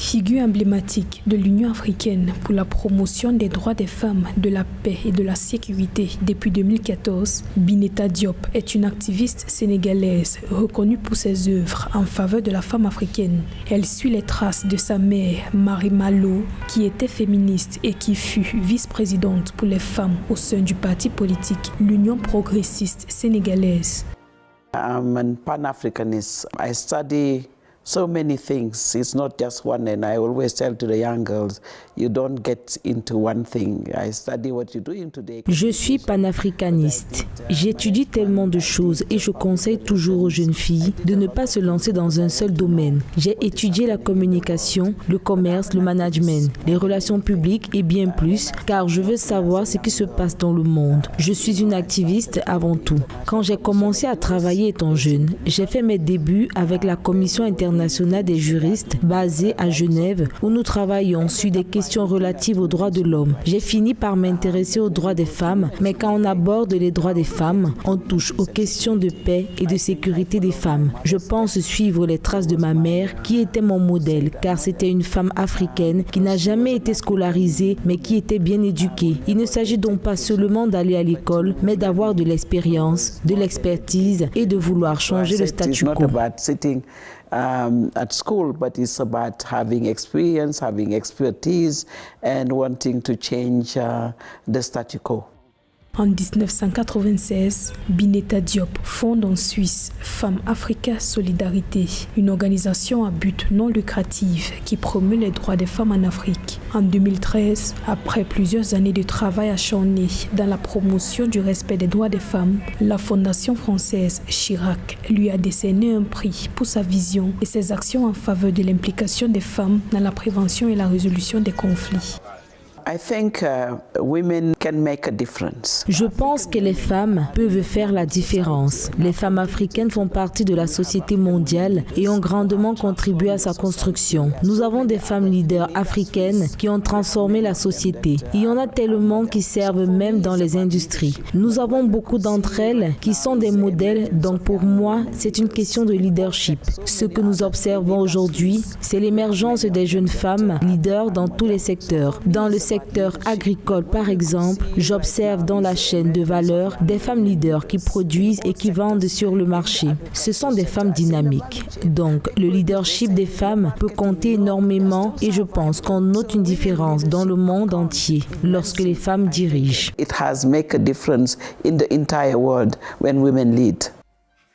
Figure emblématique de l'Union africaine pour la promotion des droits des femmes, de la paix et de la sécurité depuis 2014, Bineta Diop est une activiste sénégalaise reconnue pour ses œuvres en faveur de la femme africaine. Elle suit les traces de sa mère, Marie Malo, qui était féministe et qui fut vice-présidente pour les femmes au sein du parti politique l'Union progressiste sénégalaise. I'm a Pan-Africanist. I study so many things. It's not just one, and I always tell to the young girls, you don't get into one thing. I study what you're doing today. Je suis panafricaniste. J'étudie tellement de choses et je conseille toujours aux jeunes filles de ne pas se lancer dans un seul domaine. J'ai étudié la communication, le commerce, le management, les relations publiques et bien plus, car je veux savoir ce qui se passe dans le monde. Je suis une activiste avant tout. Quand j'ai commencé à travailler étant jeune, j'ai fait mes débuts avec la Commission internationale des juristes basée à Genève où nous travaillons sur des questions relatives aux droits de l'homme. J'ai fini par m'intéresser aux droits des femmes, mais quand on aborde les droits des femmes, on touche aux questions de paix et de sécurité des femmes. Je pense suivre les traces de ma mère qui était mon modèle car c'était une femme africaine qui n'a jamais été scolarisée mais qui était bien éduquée. Il ne s'agit donc pas seulement d'aller à l'école mais d'avoir de l'expérience, de l'expertise et de vouloir changer le statu quo. At school, but it's about having experience, having expertise, and wanting to change the statu quo. En 1996, Bineta Diop fonde en Suisse Femmes Africa Solidarité, une organisation à but non lucratif qui promeut les droits des femmes en Afrique. En 2013, après plusieurs années de travail acharné dans la promotion du respect des droits des femmes, la Fondation française Chirac lui a décerné un prix pour sa vision et ses actions en faveur de l'implication des femmes dans la prévention et la résolution des conflits. I think women can make a difference. Je pense que les femmes peuvent faire la différence. Les femmes africaines font partie de la société mondiale et ont grandement contribué à sa construction. Nous avons des femmes leaders africaines qui ont transformé la société. Il y en a tellement qui servent même dans les industries. Nous avons beaucoup d'entre elles qui sont des modèles, donc pour moi, c'est une question de leadership. Ce que nous observons aujourd'hui, c'est l'émergence des jeunes femmes leaders dans tous les secteurs. Dans le secteur agricole, par exemple, j'observe dans la chaîne de valeur des femmes leaders qui produisent et qui vendent sur le marché. Ce sont des femmes dynamiques. Donc, le leadership des femmes peut compter énormément et je pense qu'on note une différence dans le monde entier lorsque les femmes dirigent. It has made a difference in the entire world when women lead.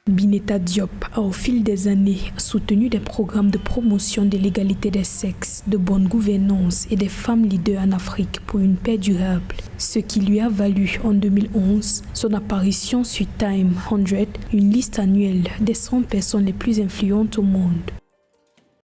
Bineta Diop a au fil des années soutenu des programmes de promotion de l'égalité des sexes, de bonne gouvernance et des femmes leaders en Afrique pour une paix durable, ce qui lui a valu en 2011 son apparition sur Time 100, une liste annuelle des 100 personnes les plus influentes au monde.